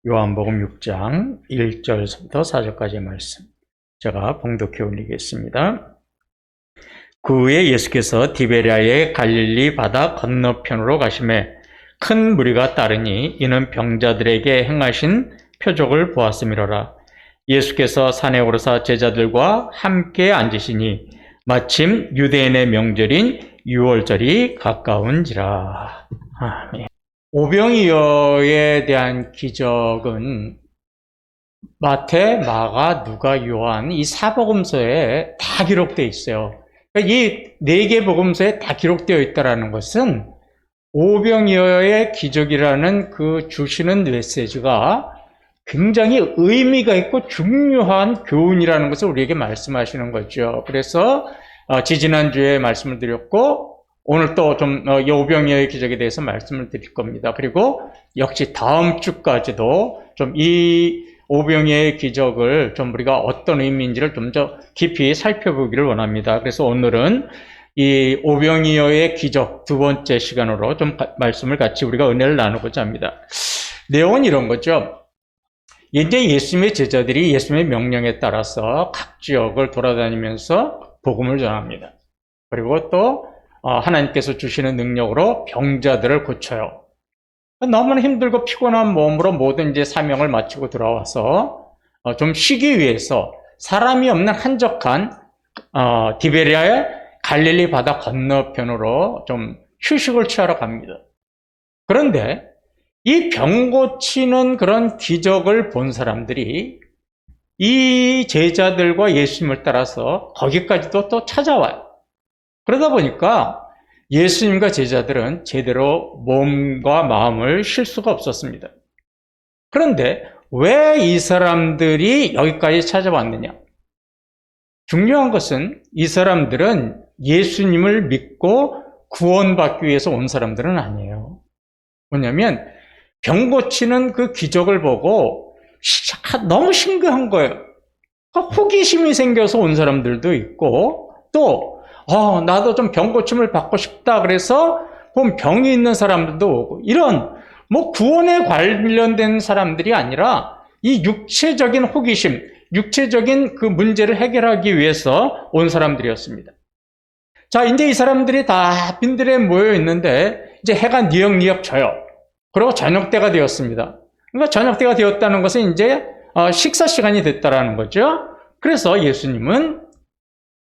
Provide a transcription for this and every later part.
요한복음 6장 1절부터 4절까지의 말씀 제가 봉독해 올리겠습니다. 그 후에 예수께서 디베랴의 갈릴리 바다 건너편으로 가시매 큰 무리가 따르니 이는 병자들에게 행하신 표적을 보았음이로라. 예수께서 산에 오르사 제자들과 함께 앉으시니 마침 유대인의 명절인 유월절이 가까운지라. 아멘. 오병이어에 대한 기적은 마태, 마가, 누가, 요한 이 사복음서에 다 기록되어 있어요. 그러니까 이 네 개 복음서에 다 기록되어 있다는 것은 오병이어의 기적이라는 그 주시는 메시지가 굉장히 의미가 있고 중요한 교훈이라는 것을 우리에게 말씀하시는 거죠. 그래서 지지난주에 말씀을 드렸고 오늘 또 좀 오병이어의 기적에 대해서 말씀을 드릴 겁니다. 그리고 역시 다음 주까지도 좀 이 오병이어의 기적을 좀 우리가 어떤 의미인지를 좀 더 깊이 살펴보기를 원합니다. 그래서 오늘은 이 오병이어의 기적 두 번째 시간으로 좀 말씀을 같이 우리가 은혜를 나누고자 합니다. 내용은 이런 거죠. 이제 예수님의 제자들이 예수님의 명령에 따라서 각 지역을 돌아다니면서 복음을 전합니다. 그리고 또 하나님께서 주시는 능력으로 병자들을 고쳐요. 너무나 힘들고 피곤한 몸으로 모든 이제 사명을 마치고 들어와서 좀 쉬기 위해서 사람이 없는 한적한 디베랴의 갈릴리 바다 건너편으로 좀 휴식을 취하러 갑니다. 그런데 이 병 고치는 그런 기적을 본 사람들이 이 제자들과 예수님을 따라서 거기까지도 또 찾아와요. 그러다 보니까 예수님과 제자들은 제대로 몸과 마음을 쉴 수가 없었습니다. 그런데 왜 이 사람들이 여기까지 찾아왔느냐? 중요한 것은 이 사람들은 예수님을 믿고 구원받기 위해서 온 사람들은 아니에요. 뭐냐면 병 고치는 그 기적을 보고 너무 신기한 거예요. 호기심이 생겨서 온 사람들도 있고 또 나도 좀 병 고침을 받고 싶다 그래서 병이 있는 사람들도 오고 이런 구원에 관련된 사람들이 아니라 이 육체적인 호기심, 육체적인 그 문제를 해결하기 위해서 온 사람들이었습니다. 자, 이제 이 사람들이 다 빈들에 모여 있는데 이제 해가 니역니역 져요. 그리고 저녁 때가 되었습니다. 그러니까 저녁 때가 되었다는 것은 이제 식사 시간이 됐다라는 거죠. 그래서 예수님은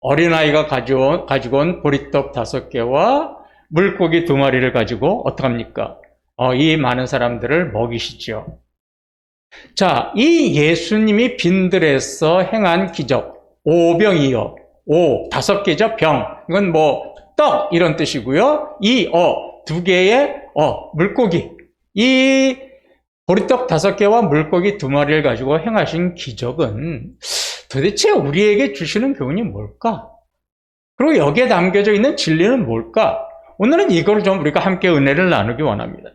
어린아이가 가지고 온 보리떡 5개와 물고기 2마리를 가지고 어떡합니까? 이 많은 사람들을 먹이시죠. 자, 이 예수님이 빈들에서 행한 기적, 오병이어, 5개죠, 병. 이건 떡 이런 뜻이고요. 2개의 물고기. 이 보리떡 5개와 물고기 2마리를 가지고 행하신 기적은 도대체 우리에게 주시는 교훈이 뭘까? 그리고 여기에 담겨져 있는 진리는 뭘까? 오늘은 이걸 좀 우리가 함께 은혜를 나누기 원합니다.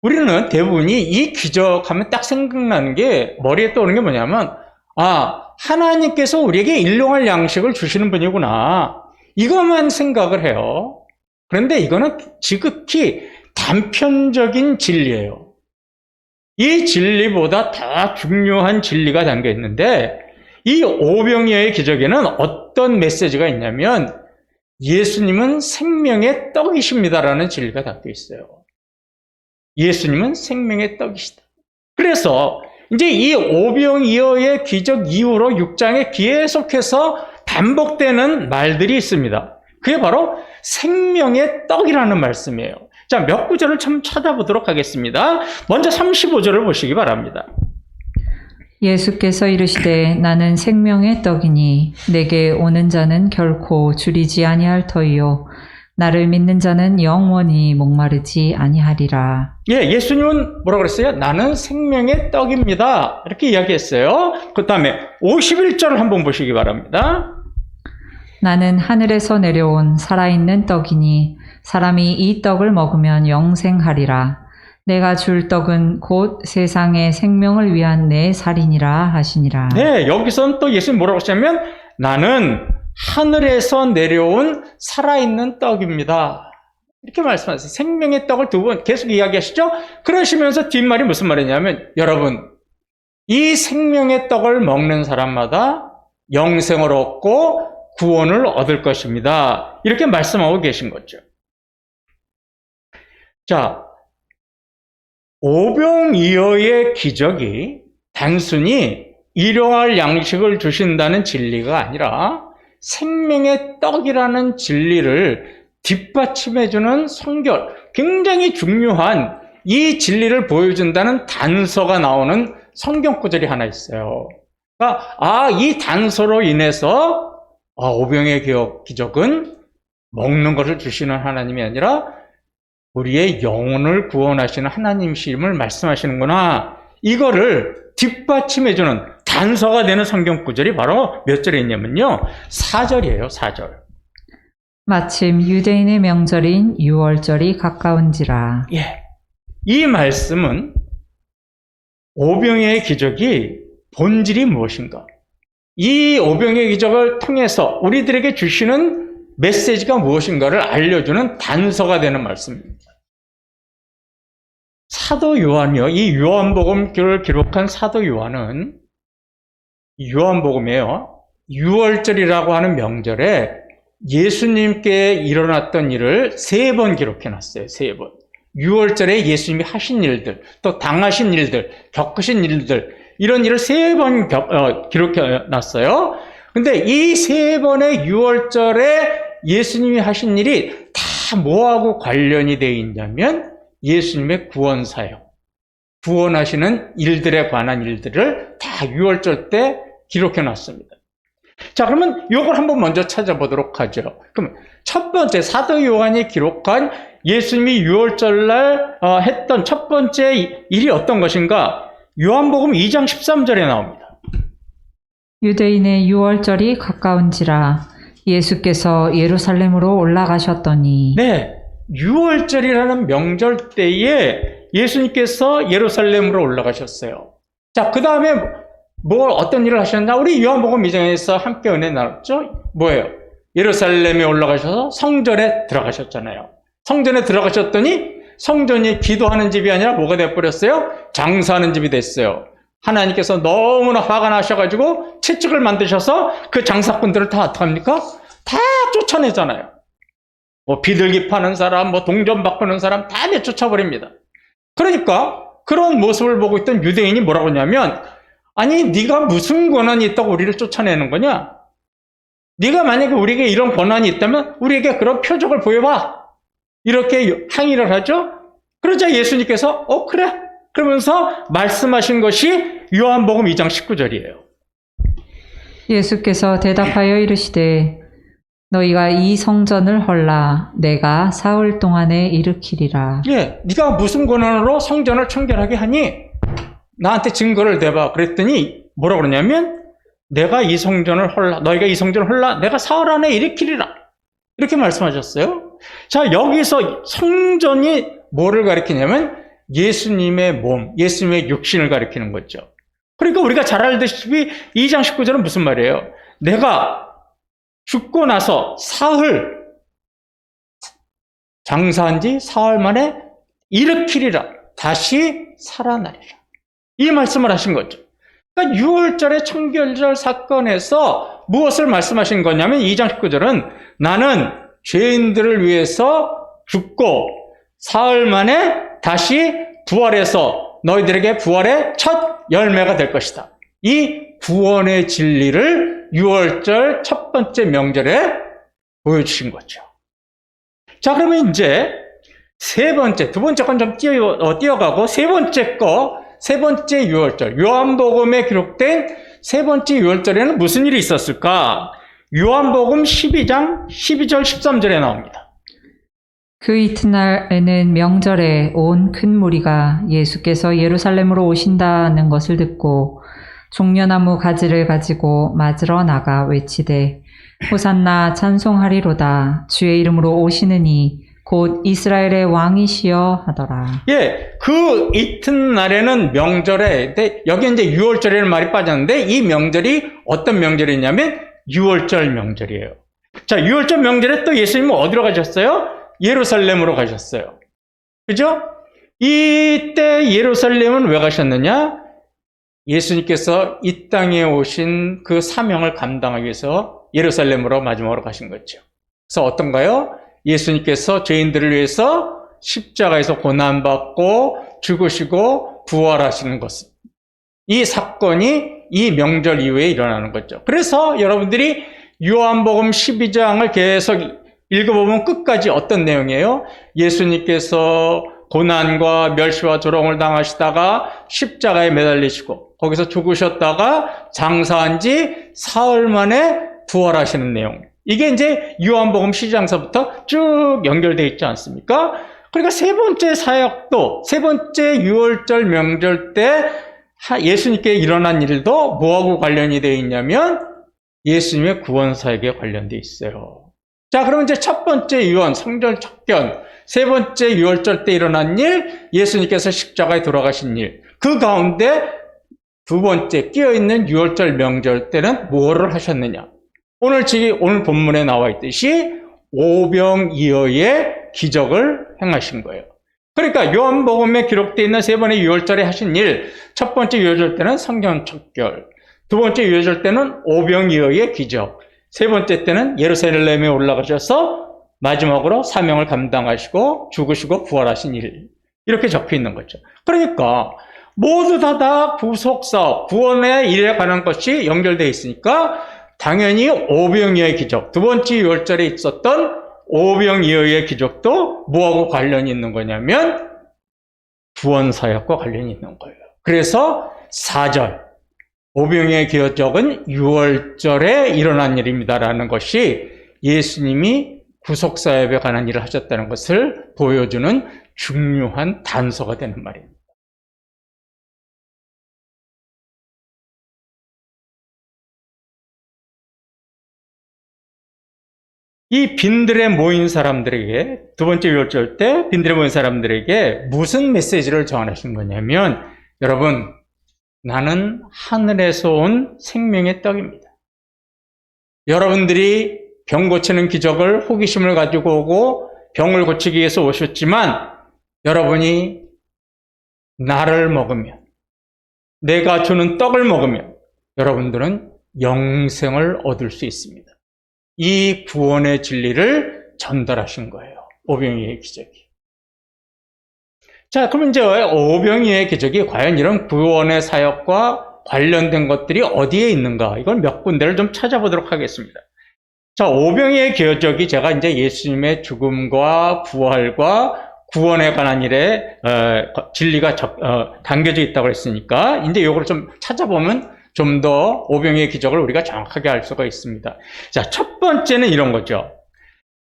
우리는 대부분이 이 기적하면 딱 생각나는 게 머리에 떠오르는 게 뭐냐면 하나님께서 우리에게 일용할 양식을 주시는 분이구나. 이것만 생각을 해요. 그런데 이거는 지극히 단편적인 진리예요. 이 진리보다 더 중요한 진리가 담겨 있는데 이 오병이어의 기적에는 어떤 메시지가 있냐면 예수님은 생명의 떡이십니다라는 진리가 담겨 있어요. 예수님은 생명의 떡이시다. 그래서 이제 이 오병이어의 기적 이후로 6장에 계속해서 반복되는 말들이 있습니다. 그게 바로 생명의 떡이라는 말씀이에요. 자, 몇 구절을 참 찾아보도록 하겠습니다. 먼저 35절을 보시기 바랍니다. 예수께서 이르시되 나는 생명의 떡이니 내게 오는 자는 결코 줄이지 아니할 터이요 나를 믿는 자는 영원히 목마르지 아니하리라. 예수님은 뭐라고 그랬어요? 나는 생명의 떡입니다. 이렇게 이야기했어요. 그 다음에 51절을 한번 보시기 바랍니다. 나는 하늘에서 내려온 살아있는 떡이니 사람이 이 떡을 먹으면 영생하리라. 내가 줄 떡은 곧 세상의 생명을 위한 내 살이니라 하시니라. 네, 여기서는 또 예수님 뭐라고 하시냐면 나는 하늘에서 내려온 살아있는 떡입니다. 이렇게 말씀하세요. 생명의 떡을 두 번 계속 이야기하시죠? 그러시면서 뒷말이 무슨 말이냐면, 여러분, 이 생명의 떡을 먹는 사람마다 영생을 얻고 구원을 얻을 것입니다. 이렇게 말씀하고 계신 거죠. 자, 오병이어의 기적이 단순히 일용할 양식을 주신다는 진리가 아니라 생명의 떡이라는 진리를 뒷받침해주는 성결, 굉장히 중요한 이 진리를 보여준다는 단서가 나오는 성경 구절이 하나 있어요. 그러니까 이 단서로 인해서 오병의 기적은 먹는 것을 주시는 하나님이 아니라 우리의 영혼을 구원하시는 하나님이심을 말씀하시는구나. 이거를 뒷받침해주는 단서가 되는 성경 구절이 바로 몇 절에 있냐면요. 4절이에요. 4절. 마침 유대인의 명절인 유월절이 가까운지라. 예. 이 말씀은 오병이어의 기적이 본질이 무엇인가? 이 오병이어의 기적을 통해서 우리들에게 주시는 메시지가 무엇인가를 알려주는 단서가 되는 말씀입니다. 사도 요한이요. 이 요한복음을 기록한 사도 요한은 요한복음에요. 유월절이라고 하는 명절에 예수님께 일어났던 일을 3번 기록해놨어요. 3번. 유월절에 예수님이 하신 일들, 또 당하신 일들, 겪으신 일들, 이런 일을 3번 기록해놨어요. 근데 이 3번의 유월절에 예수님이 하신 일이 다 뭐하고 관련이 되어 있냐면 예수님의 구원 사역, 구원하시는 일들에 관한 일들을 다 유월절 때 기록해놨습니다. 자, 그러면 이걸 한번 먼저 찾아보도록 하죠. 그럼 첫 번째 사도 요한이 기록한 예수님이 유월절날 했던 첫 번째 일이 어떤 것인가? 요한복음 2장 13절에 나옵니다. 유대인의 유월절이 가까운지라 예수께서 예루살렘으로 올라가셨더니. 네, 유월절이라는 명절 때에 예수님께서 예루살렘으로 올라가셨어요. 자, 그 다음에 어떤 일을 하셨나? 우리 요한복음 2장에서 함께 은혜 나눴죠? 뭐예요? 예루살렘에 올라가셔서 성전에 들어가셨잖아요. 성전에 들어가셨더니 성전이 기도하는 집이 아니라 뭐가 되어버렸어요? 장사하는 집이 됐어요. 하나님께서 너무나 화가 나셔가지고 채찍을 만드셔서 그 장사꾼들을 다 어떡합니까? 다 쫓아내잖아요. 비둘기 파는 사람, 동전 바꾸는 사람 다 내쫓아버립니다. 그러니까 그런 모습을 보고 있던 유대인이 뭐라고 하냐면, 아니 네가 무슨 권한이 있다고 우리를 쫓아내는 거냐? 네가 만약에 우리에게 이런 권한이 있다면 우리에게 그런 표적을 보여봐. 이렇게 항의를 하죠. 그러자 예수님께서 그래. 그러면서 말씀하신 것이 요한복음 2장 19절이에요. 예수께서 대답하여 이르시되 너희가 이 성전을 헐라 내가 사흘 동안에 일으키리라. 예, 네가 무슨 권한으로 성전을 청결하게 하니? 나한테 증거를 대봐. 그랬더니 뭐라고 그러냐면 내가 이 성전을 헐라, 너희가 이 성전을 헐라 내가 사흘 안에 일으키리라. 이렇게 말씀하셨어요. 자, 여기서 성전이 뭐를 가리키냐면 예수님의 몸, 예수님의 육신을 가리키는 거죠. 그러니까 우리가 잘 알다시피 2장 19절은 무슨 말이에요? 내가 죽고 나서 사흘, 장사한 지 사흘 만에 일으키리라. 다시 살아나리라. 이 말씀을 하신 거죠. 그러니까 6월절의 청결절 사건에서 무엇을 말씀하신 거냐면 2장 19절은 나는 죄인들을 위해서 죽고 사흘 만에 다시 부활해서 너희들에게 부활의 첫 열매가 될 것이다. 이 구원의 진리를 6월절 첫 번째 명절에 보여주신 거죠. 자, 그러면 이제 세 번째, 두 번째 건 좀 뛰어가고 세 번째 6월절, 요한복음에 기록된 세 번째 6월절에는 무슨 일이 있었을까? 요한복음 12장 12절 13절에 나옵니다. 그 이튿날에는 명절에 온 큰 무리가 예수께서 예루살렘으로 오신다는 것을 듣고 종려나무 가지를 가지고 맞으러 나가 외치되 호산나 찬송하리로다 주의 이름으로 오시느니 곧 이스라엘의 왕이시여 하더라. 예, 그 이튿날에는 명절에, 여기 이제 6월절이라는 말이 빠졌는데 이 명절이 어떤 명절이냐면 6월절 명절이에요. 자, 6월절 명절에 또 예수님은 어디로 가셨어요? 예루살렘으로 가셨어요. 그죠? 이때 예루살렘은 왜 가셨느냐? 예수님께서 이 땅에 오신 그 사명을 감당하기 위해서 예루살렘으로 마지막으로 가신 거죠. 그래서 어떤가요? 예수님께서 죄인들을 위해서 십자가에서 고난받고 죽으시고 부활하시는 것은 이 사건이 이 명절 이후에 일어나는 거죠. 그래서 여러분들이 요한복음 12장을 계속 읽어보면 끝까지 어떤 내용이에요? 예수님께서 고난과 멸시와 조롱을 당하시다가 십자가에 매달리시고 거기서 죽으셨다가 장사한 지 사흘 만에 부활하시는 내용. 이게 이제 요한복음 12장서부터 쭉 연결되어 있지 않습니까? 그러니까 세 번째 사역도, 세 번째 유월절 명절 때 예수님께 일어난 일도 뭐하고 관련이 되어 있냐면 예수님의 구원 사역에 관련되어 있어요. 자, 그러면 이제 첫 번째 유언, 성전 척견, 세 번째 유월절 때 일어난 일, 예수님께서 십자가에 돌아가신 일, 그 가운데 두 번째 끼어있는 유월절 명절 때는 뭐를 하셨느냐? 오늘 본문에 나와 있듯이 오병이어의 기적을 행하신 거예요. 그러니까 요한복음에 기록되어 있는 세 번의 유월절에 하신 일, 첫 번째 유월절 때는 성전 척결, 두 번째 유월절 때는 오병이어의 기적, 세 번째 때는 예루살렘에 올라가셔서 마지막으로 사명을 감당하시고 죽으시고 부활하신 일, 이렇게 적혀 있는 거죠. 그러니까 모두 다 구속사업, 구원의 일에 관한 것이 연결되어 있으니까 당연히 오병이어의 기적, 두 번째 유월절에 있었던 오병이어의 기적도 뭐하고 관련이 있는 거냐면 구원사역과 관련이 있는 거예요. 그래서 4절, 오병이어의 기적은 유월절에 일어난 일입니다라는 것이 예수님이 구속사역에 관한 일을 하셨다는 것을 보여주는 중요한 단서가 되는 말입니다. 이 빈들에 모인 사람들에게, 두 번째 유월절 때 빈들에 모인 사람들에게 무슨 메시지를 전하신 거냐면, 여러분, 나는 하늘에서 온 생명의 떡입니다. 여러분들이 병 고치는 기적을 호기심을 가지고 오고 병을 고치기 위해서 오셨지만, 여러분이 나를 먹으면, 내가 주는 떡을 먹으면 여러분들은 영생을 얻을 수 있습니다. 이 구원의 진리를 전달하신 거예요. 오병이어의 기적이. 자, 그럼 이제 오병이어의 기적이 과연 이런 구원의 사역과 관련된 것들이 어디에 있는가? 이걸 몇 군데를 좀 찾아보도록 하겠습니다. 자, 오병이어의 기적이 제가 이제 예수님의 죽음과 부활과 구원에 관한 일에 진리가 담겨져 있다고 했으니까 이제 이걸 좀 찾아보면 좀 더 오병이어의 기적을 우리가 정확하게 알 수가 있습니다. 자, 첫 번째는 이런 거죠.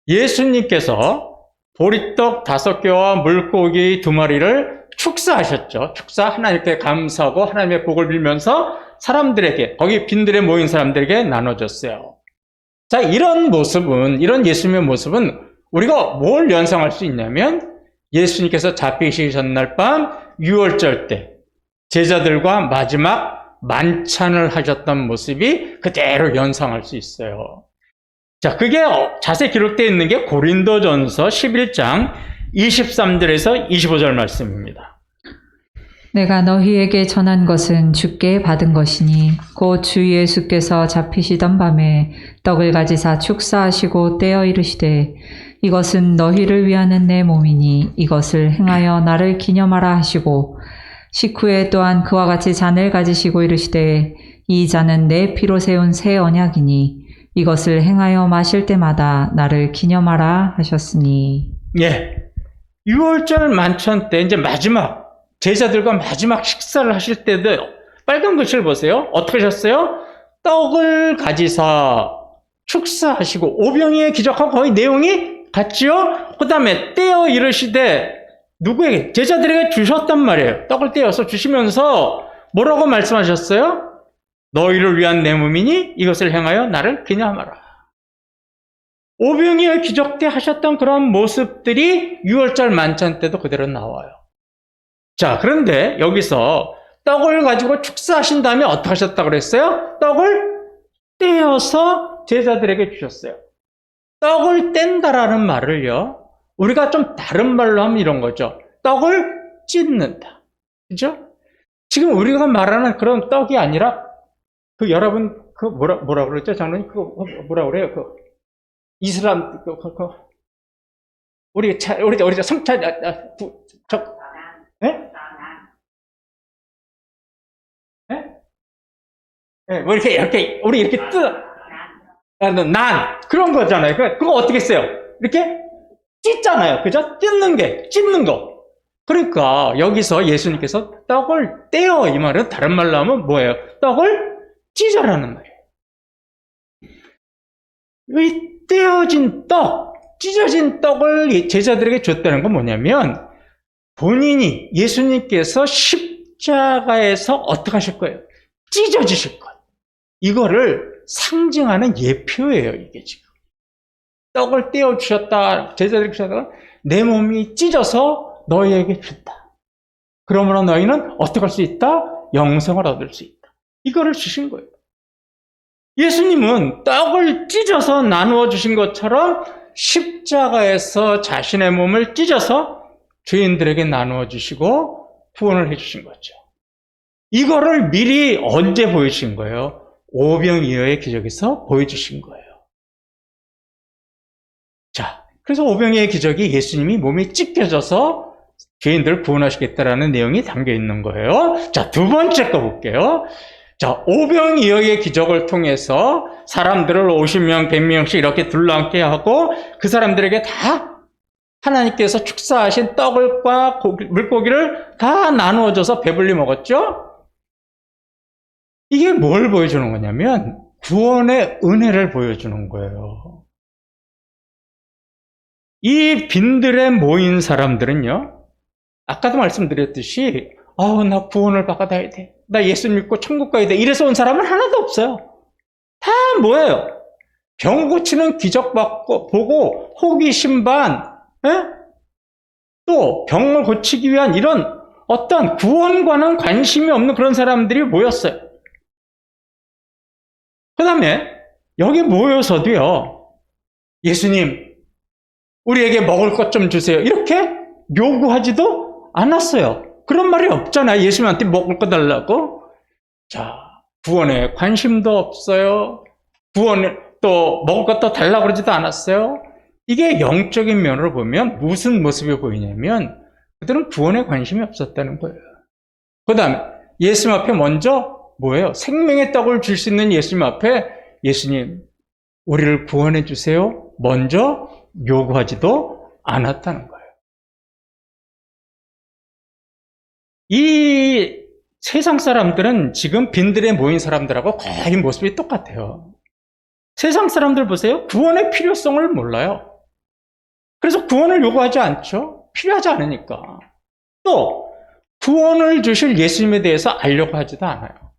예수님께서 보리떡 5개와 물고기 2마리를 축사하셨죠. 축사, 하나님께 감사하고 하나님의 복을 빌면서 사람들에게, 거기 빈들에 모인 사람들에게 나눠줬어요. 자, 이런 예수님의 모습은 우리가 뭘 연상할 수 있냐면 예수님께서 잡히시기 전날 밤 유월절 때 제자들과 마지막 만찬을 하셨던 모습이 그대로 연상할 수 있어요. 자, 그게 자세히 기록되어 있는 게 고린도전서 11장 23절에서 25절 말씀입니다. 내가 너희에게 전한 것은 주께 받은 것이니 곧 주 예수께서 잡히시던 밤에 떡을 가지사 축사하시고 떼어 이르시되 이것은 너희를 위하는 내 몸이니 이것을 행하여 나를 기념하라 하시고 식후에 또한 그와 같이 잔을 가지시고 이르시되 이 잔은 내 피로 세운 새 언약이니 이것을 행하여 마실 때마다 나를 기념하라 하셨으니. 예. 6월절 만찬 때 이제 마지막 제자들과 마지막 식사를 하실 때도 빨간 글씨를 보세요. 어떻게 하셨어요? 떡을 가지사 축사하시고 오병이어의 기적하고 거의 내용이 같지요? 그 다음에 떼어 이르시되 누구에게? 제자들에게 주셨단 말이에요. 떡을 떼어서 주시면서 뭐라고 말씀하셨어요? 너희를 위한 내 몸이니 이것을 행하여 나를 기념하라. 오병이어의 기적 때 하셨던 그런 모습들이 유월절 만찬 때도 그대로 나와요. 자, 그런데 여기서 떡을 가지고 축사하신 다음에 어떻게 하셨다고 그랬어요? 떡을 떼어서 제자들에게 주셨어요. 떡을 뗀다라는 말을요, 우리가 좀 다른 말로 하면 이런 거죠. 떡을 찢는다. 그죠? 지금 우리가 말하는 그런 떡이 아니라, 여러분, 뭐라 그랬죠? 장로님, 뭐라 그래요? 이슬람, 우리 성찬, 예? 예? 뭐 우리 이렇게 난, 그런 거잖아요. 그거 어떻게 써요? 이렇게 찢잖아요. 그죠? 찢는 거. 그러니까 여기서 예수님께서 떡을 떼어, 이 말은 다른 말로 하면 뭐예요? 떡을 찢어라는 말이에요. 이 떼어진 떡, 찢어진 떡을 제자들에게 줬다는 건 뭐냐면, 본인이, 예수님께서 십자가에서 어떻게 하실 거예요? 찢어지실 거예요. 이거를 상징하는 예표예요, 이게 지금. 떡을 떼어 주셨다, 제자들에게 주셨다, 내 몸이 찢어서 너희에게 줬다. 그러므로 너희는 어떻게 할 수 있다? 영생을 얻을 수 있다. 이거를 주신 거예요. 예수님은 떡을 찢어서 나누어 주신 것처럼 십자가에서 자신의 몸을 찢어서 죄인들에게 나누어 주시고 구원을 해 주신 거죠. 이거를 미리 언제 보여주신 거예요? 오병이어의 기적에서 보여주신 거예요. 자, 그래서 오병이어의 기적이 예수님이 몸이 찢겨져서 죄인들을 구원하시겠다라는 내용이 담겨 있는 거예요. 자, 두 번째 거 볼게요. 자, 오병이어의 기적을 통해서 사람들을 50명, 100명씩 이렇게 둘러앉게 하고 그 사람들에게 다 하나님께서 축사하신 떡을과 물고기를 다 나누어줘서 배불리 먹었죠? 이게 뭘 보여주는 거냐면 구원의 은혜를 보여주는 거예요. 이 빈들에 모인 사람들은요, 아까도 말씀드렸듯이 나 구원을 받아야 돼. 나 예수 믿고 천국 가야 돼. 이래서 온 사람은 하나도 없어요. 다 뭐예요? 병 고치는 기적 보고 호기심 반, 또 병을 고치기 위한 이런 어떤 구원과는 관심이 없는 그런 사람들이 모였어요. 그 다음에 여기 모여서도요, 예수님, 우리에게 먹을 것 좀 주세요. 이렇게 요구하지도 않았어요. 그런 말이 없잖아요. 예수님한테 먹을 거 달라고. 자, 구원에 관심도 없어요. 구원에 또 먹을 것도 달라고 그러지도 않았어요. 이게 영적인 면으로 보면 무슨 모습이 보이냐면 그들은 구원에 관심이 없었다는 거예요. 그 다음에 예수님 앞에 먼저 뭐예요? 생명의 떡을 줄 수 있는 예수님 앞에 예수님, 우리를 구원해 주세요. 먼저 요구하지도 않았다는 거예요. 이 세상 사람들은 지금 빈들에 모인 사람들하고 거의 모습이 똑같아요. 세상 사람들 보세요. 구원의 필요성을 몰라요. 그래서 구원을 요구하지 않죠. 필요하지 않으니까. 또 구원을 주실 예수님에 대해서 알려고 하지도 않아요.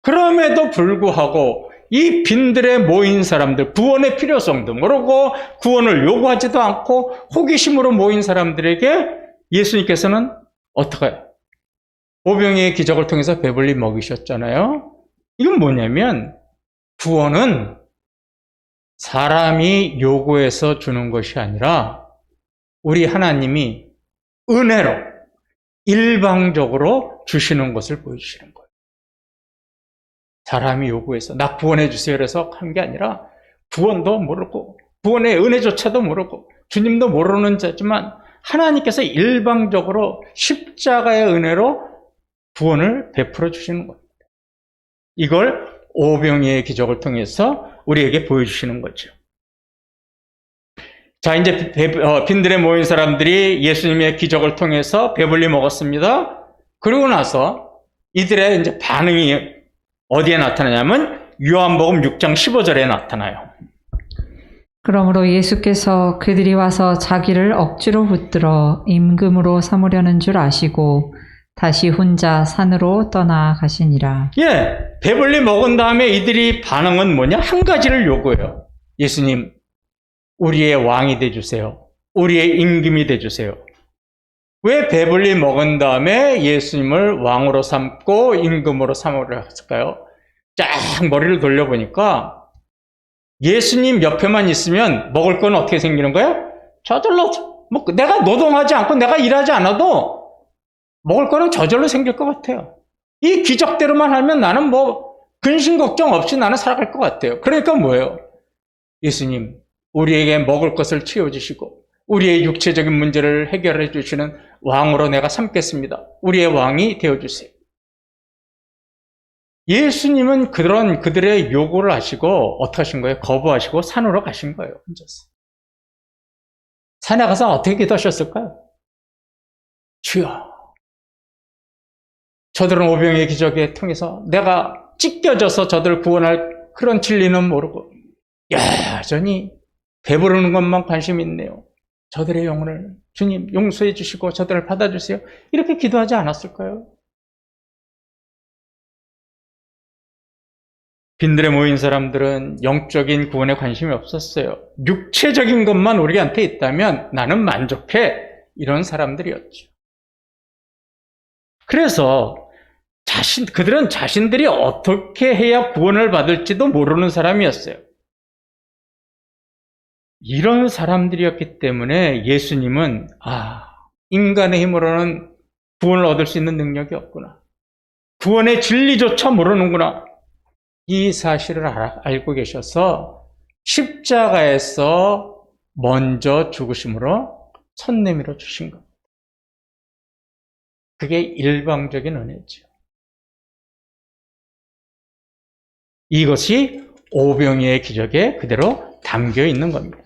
그럼에도 불구하고 이 빈들에 모인 사람들, 구원의 필요성도 모르고 구원을 요구하지도 않고 호기심으로 모인 사람들에게 예수님께서는 어떻게 해요? 오병이의 기적을 통해서 배불리 먹이셨잖아요. 이건 뭐냐면 구원은 사람이 요구해서 주는 것이 아니라 우리 하나님이 은혜로 일방적으로 주시는 것을 보여주시는 거예요. 사람이 요구해서 나 구원해 주세요 그래서 한 게 아니라 구원도 모르고 구원의 은혜조차도 모르고 주님도 모르는 자지만 하나님께서 일방적으로 십자가의 은혜로 구원을 베풀어 주시는 겁니다. 이걸 오병이의 기적을 통해서 우리에게 보여주시는 거죠. 자, 이제 빈들에 모인 사람들이 예수님의 기적을 통해서 배불리 먹었습니다. 그러고 나서 이들의 이제 반응이 어디에 나타나냐면 요한복음 6장 15절에 나타나요. 그러므로 예수께서 그들이 와서 자기를 억지로 붙들어 임금으로 삼으려는 줄 아시고 다시 혼자 산으로 떠나가시니라. 예, 배불리 먹은 다음에 이들이 반응은 뭐냐? 한 가지를 요구해요. 예수님, 우리의 왕이 돼주세요. 우리의 임금이 돼주세요. 왜 배불리 먹은 다음에 예수님을 왕으로 삼고 임금으로 삼으려 했을까요? 쫙 머리를 돌려보니까 예수님 옆에만 있으면 먹을 건 어떻게 생기는 거예요? 저절로 뭐 내가 노동하지 않고 내가 일하지 않아도 먹을 거는 저절로 생길 것 같아요. 이 기적대로만 하면 나는 뭐 근심 걱정 없이 나는 살아갈 것 같아요. 그러니까 뭐예요? 예수님, 우리에게 먹을 것을 채워주시고 우리의 육체적인 문제를 해결해 주시는 왕으로 내가 삼겠습니다. 우리의 왕이 되어주세요. 예수님은 그런 그들의 요구를 하시고 어떻게 하신 거예요? 거부하시고 산으로 가신 거예요. 혼자서. 산에 가서 어떻게 기도하셨을까요? 주여, 저들은 오병의 기적에 통해서 내가 찢겨져서 저들을 구원할 그런 진리는 모르고 여전히 배부르는 것만 관심 있네요. 저들의 영혼을 주님 용서해 주시고 저들을 받아주세요. 이렇게 기도하지 않았을까요? 빈들에 모인 사람들은 영적인 구원에 관심이 없었어요. 육체적인 것만 우리한테 있다면 나는 만족해. 이런 사람들이었죠. 그래서 그들은 자신들이 어떻게 해야 구원을 받을지도 모르는 사람이었어요. 이런 사람들이었기 때문에 예수님은 인간의 힘으로는 구원을 얻을 수 있는 능력이 없구나. 구원의 진리조차 모르는구나. 이 사실을 알고 계셔서 십자가에서 먼저 죽으심으로 선 내밀어 주신 겁니다. 그게 일방적인 은혜죠. 이것이 오병이의 기적에 그대로 담겨 있는 겁니다.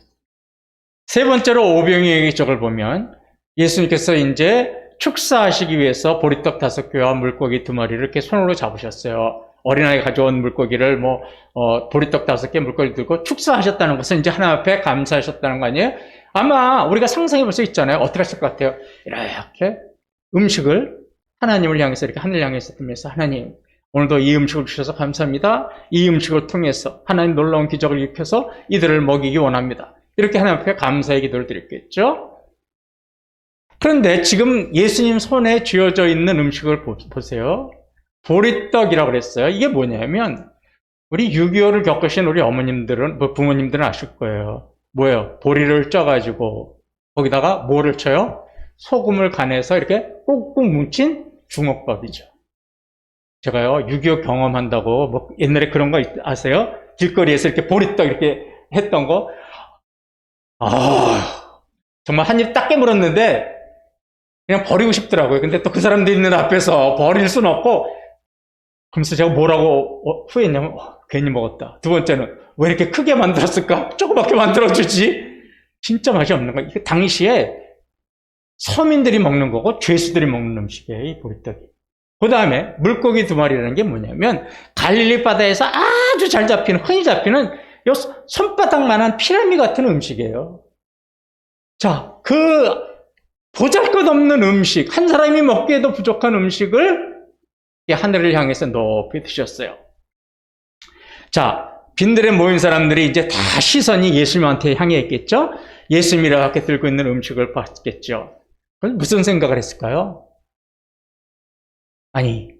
세 번째로 오병이의 기적을 보면 예수님께서 이제 축사하시기 위해서 보리떡 5개와 물고기 2마리를 이렇게 손으로 잡으셨어요. 어린아이 가져온 물고기를 보리떡 5개 물고기 들고 축사하셨다는 것은 이제 하나님 앞에 감사하셨다는 거 아니에요? 아마 우리가 상상해 볼 수 있잖아요. 어떻게 하실 것 같아요? 이렇게 음식을 하나님을 향해서 이렇게 하늘 향해서 들면서 하나님, 오늘도 이 음식을 주셔서 감사합니다. 이 음식을 통해서 하나님 놀라운 기적을 일으켜서 이들을 먹이기 원합니다. 이렇게 하나님 앞에 감사의 기도를 드렸겠죠? 그런데 지금 예수님 손에 쥐어져 있는 음식을 보세요. 보리떡이라고 그랬어요. 이게 뭐냐면 우리 6.25를 겪으신 우리 어머님들은, 부모님들은 아실 거예요. 뭐예요? 보리를 쪄가지고 거기다가 뭐를 쳐요? 소금을 간해서 이렇게 꾹꾹 뭉친 주먹밥이죠. 제가요 6.25 경험한다고 옛날에 그런 거 아세요? 길거리에서 이렇게 보리떡 이렇게 했던 거 정말 한 입 딱 깨물었는데 그냥 버리고 싶더라고요. 근데 또 그 사람들 있는 앞에서 버릴 수는 없고, 그러면서 제가 뭐라고 후회했냐면 괜히 먹었다. 두 번째는 왜 이렇게 크게 만들었을까? 조그맣게 만들어주지. 진짜 맛이 없는 거야. 이게 당시에 서민들이 먹는 거고 죄수들이 먹는 음식이에요, 이 보리떡이. 그 다음에 물고기 2마리라는 게 뭐냐면 갈릴리 바다에서 아주 잘 잡히는, 흔히 잡히는 요 손바닥만한 피라미 같은 음식이에요. 자, 그 보잘것없는 음식, 한 사람이 먹기에도 부족한 음식을 하늘을 향해서 높이 드셨어요. 자, 빈들에 모인 사람들이 이제 다 시선이 예수님한테 향해 있겠죠? 예수님이 이렇게 들고 있는 음식을 봤겠죠. 그럼 무슨 생각을 했을까요? 아니,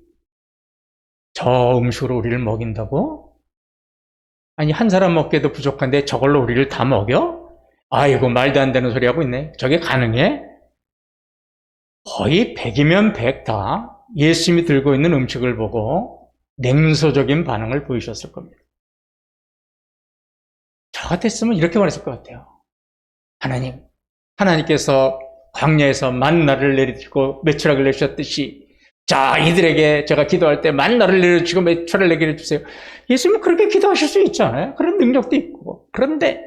저 음식으로 우리를 먹인다고? 아니, 한 사람 먹기에도 부족한데 저걸로 우리를 다 먹여? 아이고, 말도 안 되는 소리 하고 있네. 저게 가능해? 거의 100이면 100 다 예수님이 들고 있는 음식을 보고 냉소적인 반응을 보이셨을 겁니다. 저 같았으면 이렇게 말했을 것 같아요. 하나님, 하나님께서 광야에서 만나를 내리시고 메추라기를 내주셨듯이 자, 이들에게 제가 기도할 때 만나를 내려주시고 메추라기를 내게 해주세요. 예수님은 그렇게 기도하실 수 있잖아요. 그런 능력도 있고. 그런데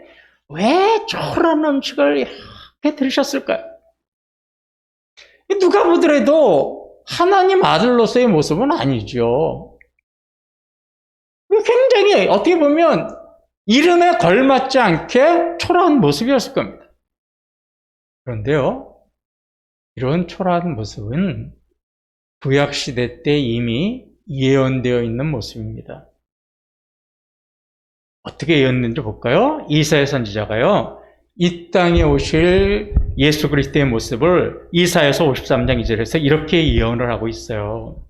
왜 저런 음식을 이렇게 들으셨을까요? 누가 보더라도 하나님 아들로서의 모습은 아니죠. 굉장히 어떻게 보면 이름에 걸맞지 않게 초라한 모습이었을 겁니다. 그런데요, 이런 초라한 모습은 구약시대 때 이미 예언되어 있는 모습입니다. 어떻게 예언했는지 볼까요? 이사야 선지자가요, 이 땅에 오실 예수 그리스도의 모습을 이사야서 53장 2절에서 이렇게 예언을 하고 있어요.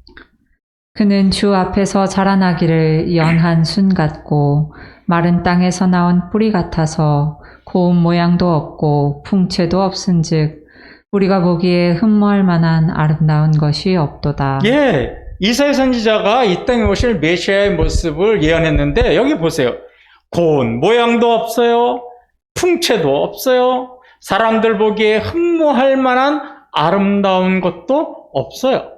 그는 주 앞에서 자라나기를 연한 순 같고 마른 땅에서 나온 뿌리 같아서 고운 모양도 없고 풍채도 없은즉 우리가 보기에 흠모할 만한 아름다운 것이 없도다. 예, 이사야 선지자가 이 땅에 오실 메시아의 모습을 예언했는데 여기 보세요. 고운 모양도 없어요. 풍채도 없어요. 사람들 보기에 흠모할 만한 아름다운 것도 없어요.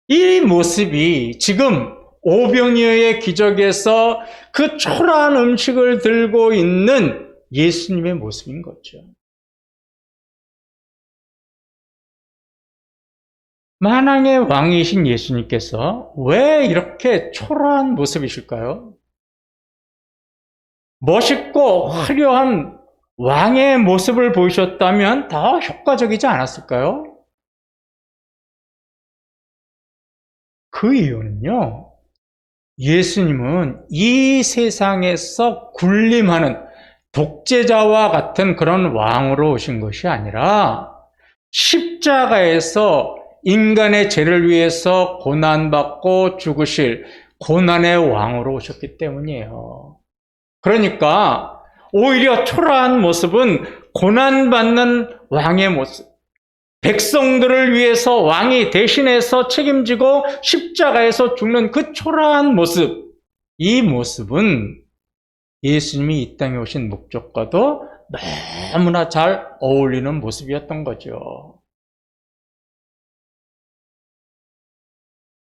이 모습이 지금 오병이어의 기적에서 그 초라한 음식을 들고 있는 예수님의 모습인 거죠. 만왕의 왕이신 예수님께서 왜 이렇게 초라한 모습이실까요? 멋있고 화려한 왕의 모습을 보이셨다면 더 효과적이지 않았을까요? 그 이유는요, 예수님은 이 세상에서 군림하는 독재자와 같은 그런 왕으로 오신 것이 아니라 십자가에서 인간의 죄를 위해서 고난받고 죽으실 고난의 왕으로 오셨기 때문이에요. 그러니까 오히려 초라한 모습은 고난받는 왕의 모습, 백성들을 위해서 왕이 대신해서 책임지고 십자가에서 죽는 그 초라한 모습, 이 모습은 예수님이 이 땅에 오신 목적과도 너무나 잘 어울리는 모습이었던 거죠.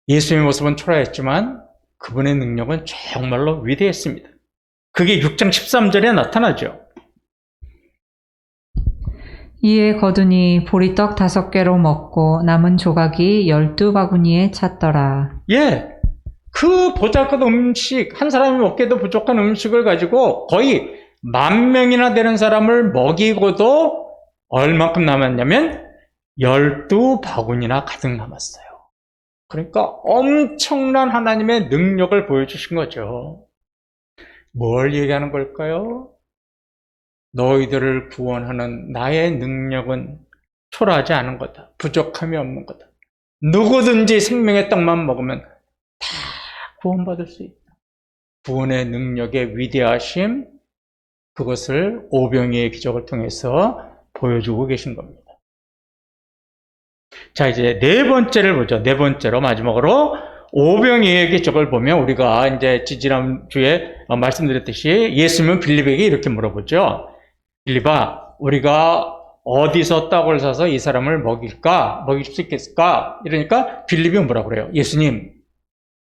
예수님의 모습은 초라했지만 그분의 능력은 정말로 위대했습니다. 그게 6장 13절에 나타나죠. 이에 거두니 보리떡 5개로 먹고 남은 조각이 12바구니에 찼더라. 예, 그 보잘것 음식, 한 사람이 먹기에도 부족한 음식을 가지고 거의 10,000명이나 되는 사람을 먹이고도 얼만큼 남았냐면 12바구니나 가득 남았어요. 그러니까 엄청난 하나님의 능력을 보여주신 거죠. 뭘 얘기하는 걸까요? 너희들을 구원하는 나의 능력은 초라하지 않은 거다. 부족함이 없는 거다. 누구든지 생명의 떡만 먹으면 다 구원받을 수 있다. 구원의 능력의 위대하심, 그것을 오병이의 기적을 통해서 보여주고 계신 겁니다. 자, 이제 네 번째를 보죠. 네 번째로 마지막으로 오병이의 기적을 보면 우리가 이제 지난 주에 말씀드렸듯이 예수님은 빌립에게 이렇게 물어보죠. 빌립아, 우리가 어디서 떡을 사서 이 사람을 먹일 수 있겠을까? 이러니까 빌립이 뭐라고 그래요? 예수님,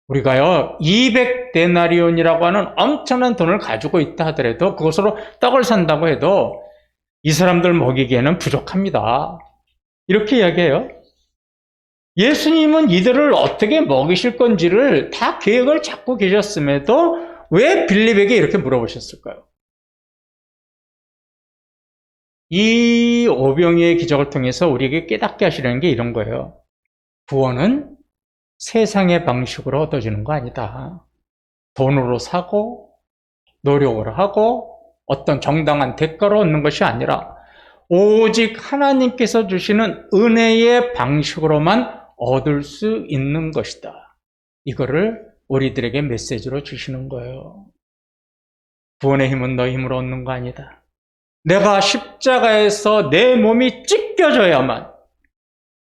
우리가요 200데나리온이라고 하는 엄청난 돈을 가지고 있다 하더라도 그것으로 떡을 산다고 해도 이 사람들 먹이기에는 부족합니다. 이렇게 이야기해요. 예수님은 이들을 어떻게 먹이실 건지를 다 계획을 잡고 계셨음에도 왜 빌립에게 이렇게 물어보셨을까요? 이 오병이의 기적을 통해서 우리에게 깨닫게 하시려는 게 이런 거예요. 구원은 세상의 방식으로 얻어지는 거 아니다. 돈으로 사고 노력을 하고 어떤 정당한 대가로 얻는 것이 아니라 오직 하나님께서 주시는 은혜의 방식으로만 얻을 수 있는 것이다. 이거를 우리들에게 메시지로 주시는 거예요. 구원의 힘은 너희 힘으로 얻는 거 아니다. 내가 십자가에서 내 몸이 찢겨져야만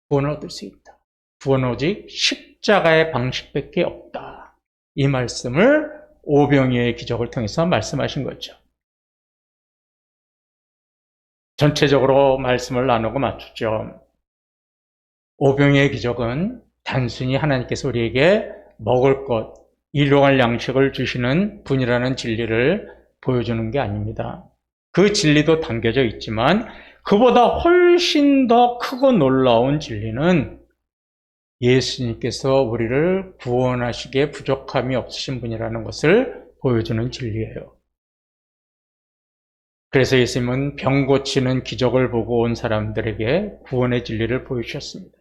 구원을 얻을 수 있다. 구원은 오직 십자가의 방식밖에 없다. 이 말씀을 오병이어의 기적을 통해서 말씀하신 거죠. 전체적으로 말씀을 나누고 맞추죠. 오병이어의 기적은 단순히 하나님께서 우리에게 먹을 것, 일용할 양식을 주시는 분이라는 진리를 보여주는 게 아닙니다. 그 진리도 담겨져 있지만 그보다 훨씬 더 크고 놀라운 진리는 예수님께서 우리를 구원하시기에 부족함이 없으신 분이라는 것을 보여주는 진리예요. 그래서 예수님은 병 고치는 기적을 보고 온 사람들에게 구원의 진리를 보여주셨습니다.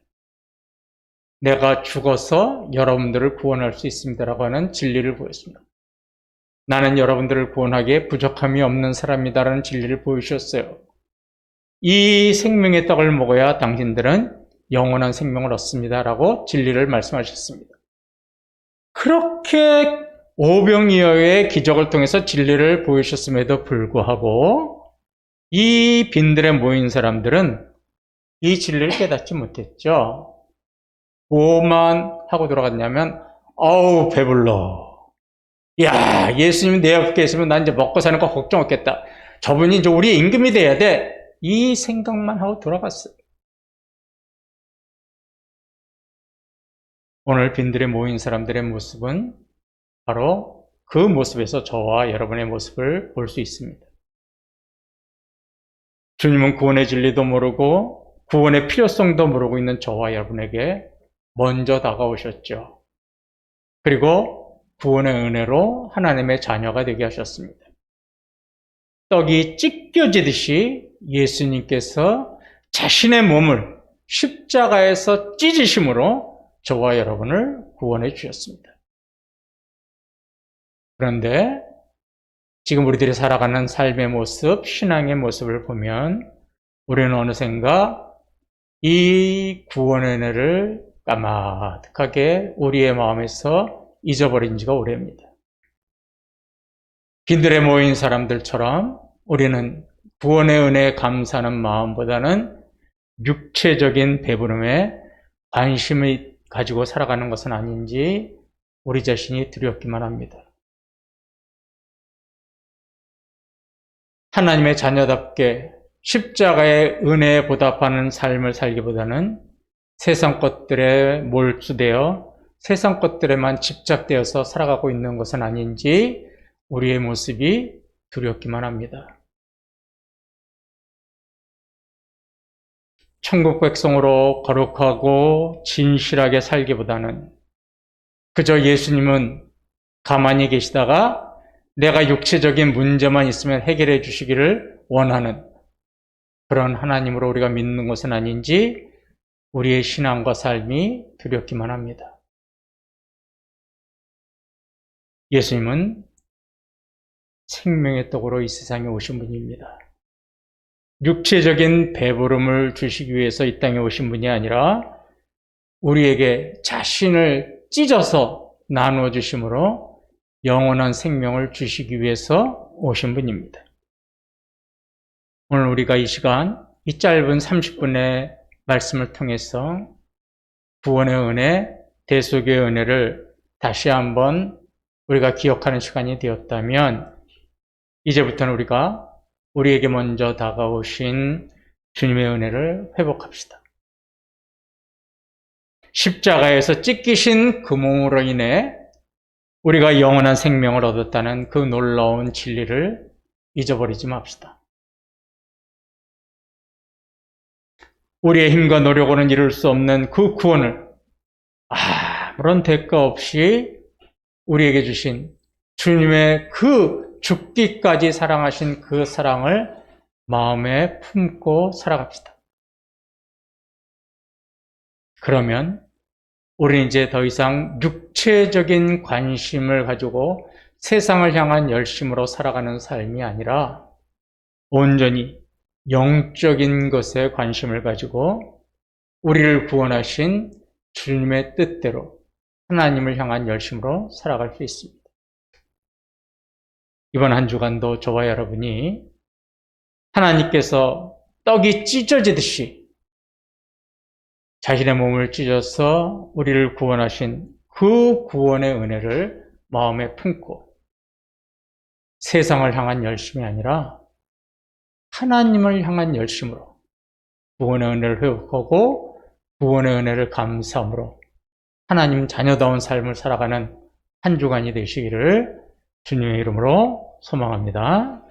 내가 죽어서 여러분들을 구원할 수 있습니다라고 하는 진리를 보였습니다. 나는 여러분들을 구원하기에 부족함이 없는 사람이다라는 진리를 보여주셨어요. 이 생명의 떡을 먹어야 당신들은 영원한 생명을 얻습니다라고 진리를 말씀하셨습니다. 그렇게 오병이어의 기적을 통해서 진리를 보이셨음에도 불구하고 이 빈들에 모인 사람들은 이 진리를 깨닫지 못했죠. 뭐만 하고 돌아갔냐면 아우 배불러. 야, 예수님이 내 옆에 있으면 난 이제 먹고 사는 거 걱정 없겠다. 저분이 이제 우리의 임금이 돼야 돼. 이 생각만 하고 돌아갔어요. 오늘 빈들에 모인 사람들의 모습은 바로 그 모습에서 저와 여러분의 모습을 볼 수 있습니다. 주님은 구원의 진리도 모르고 구원의 필요성도 모르고 있는 저와 여러분에게 먼저 다가오셨죠. 그리고 구원의 은혜로 하나님의 자녀가 되게 하셨습니다. 떡이 찢겨지듯이 예수님께서 자신의 몸을 십자가에서 찢으심으로 저와 여러분을 구원해 주셨습니다. 그런데 지금 우리들이 살아가는 삶의 모습, 신앙의 모습을 보면 우리는 어느샌가 이 구원의 은혜를 까마득하게 우리의 마음에서 잊어버린 지가 오래입니다. 빈들에 모인 사람들처럼 우리는 구원의 은혜에 감사하는 마음보다는 육체적인 배부름에 관심을 가지고 살아가는 것은 아닌지 우리 자신이 두렵기만 합니다. 하나님의 자녀답게 십자가의 은혜에 보답하는 삶을 살기보다는 세상 것들에 몰두되어 세상 것들에만 집착되어서 살아가고 있는 것은 아닌지 우리의 모습이 두렵기만 합니다. 천국 백성으로 거룩하고 진실하게 살기보다는 그저 예수님은 가만히 계시다가 내가 육체적인 문제만 있으면 해결해 주시기를 원하는 그런 하나님으로 우리가 믿는 것은 아닌지 우리의 신앙과 삶이 두렵기만 합니다. 예수님은 생명의 떡으로 이 세상에 오신 분입니다. 육체적인 배부름을 주시기 위해서 이 땅에 오신 분이 아니라 우리에게 자신을 찢어서 나누어 주심으로 영원한 생명을 주시기 위해서 오신 분입니다. 오늘 우리가 이 시간, 이 짧은 30분의 말씀을 통해서 구원의 은혜, 대속의 은혜를 다시 한번 우리가 기억하는 시간이 되었다면 이제부터는 우리가 우리에게 먼저 다가오신 주님의 은혜를 회복합시다. 십자가에서 찢기신 그 몸으로 인해 우리가 영원한 생명을 얻었다는 그 놀라운 진리를 잊어버리지 맙시다. 우리의 힘과 노력으로는 이룰 수 없는 그 구원을 아무런 대가 없이 우리에게 주신 주님의 그 죽기까지 사랑하신 그 사랑을 마음에 품고 살아갑시다. 그러면 우리는 이제 더 이상 육체적인 관심을 가지고 세상을 향한 열심으로 살아가는 삶이 아니라 온전히 영적인 것에 관심을 가지고 우리를 구원하신 주님의 뜻대로 하나님을 향한 열심으로 살아갈 수 있습니다. 이번 한 주간도 저와 여러분이 하나님께서 떡이 찢어지듯이 자신의 몸을 찢어서 우리를 구원하신 그 구원의 은혜를 마음에 품고 세상을 향한 열심이 아니라 하나님을 향한 열심으로 구원의 은혜를 회복하고 구원의 은혜를 감사함으로 하나님 자녀다운 삶을 살아가는 한 주간이 되시기를 주님의 이름으로 소망합니다.